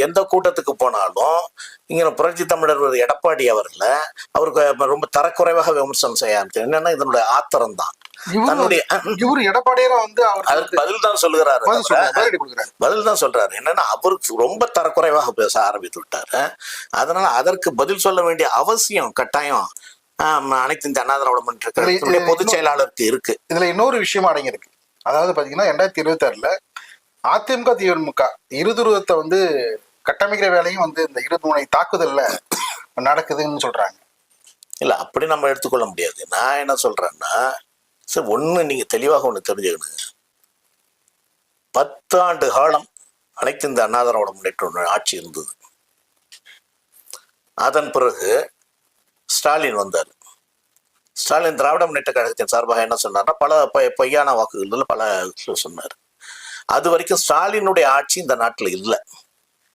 எந்த கூட்டத்துக்கு போனாலும் இங்கே புரட்சி தமிழர் எடப்பாடி அவர்களை அவருக்கு ரொம்ப தரக்குறைவாக விமர்சனம் செய்ய ஆரம்பிச்சு. என்னன்னா இதனுடைய ஆத்திரம் தான். இவரு எடப்பாடியார வந்து அவருக்கு பதில் தான் சொல்லுகிறாரு, பதில் தான் சொல்றாரு. என்னன்னா அவருக்கு ரொம்ப தரக்குறைவாக பேச ஆரம்பித்து விட்டாரு. அதனால அதற்கு பதில் சொல்ல வேண்டிய அவசியம் கட்டாயம் அனைத்து இந்த அண்ணா திராவிட முன்னேற்ற கழகத்தினுடைய பொதுச் செயலாளருக்கு இருக்கு. இதுல இன்னொரு விஷயம் அடங்கியிருக்கு. அதாவது பாத்தீங்கன்னா 2026 அதிமுக திமுக இருதுருவத்தை வந்து கட்டமைக்கிற வேலையும் வந்து இந்த இருமுனை தாக்குதல்ல நடக்குதுன்னு சொல்றாங்க. இல்ல அப்படி நம்ம எடுத்துக்கொள்ள முடியாது. நான் என்ன சொல்றேன்னா, சார் ஒண்ணு நீங்க தெளிவாக ஒண்ணு தெரிஞ்சுக்கணும். 10 ஆண்டு காலம் அனைத்து இந்த அண்ணா திராவிட முன்னேற்ற ஆட்சி இருந்தது. அதன் பிறகு ஸ்டாலின் வந்தார். ஸ்டாலின் திராவிட முன்னேற்ற கழகத்தின் சார்பாக என்ன சொன்னார்னா, பல பொய்யான வாக்குகள் பல சொன்னார். அது வரைக்கும் ஸ்டாலினுடைய ஆட்சி இந்த நாட்டில் இல்லை.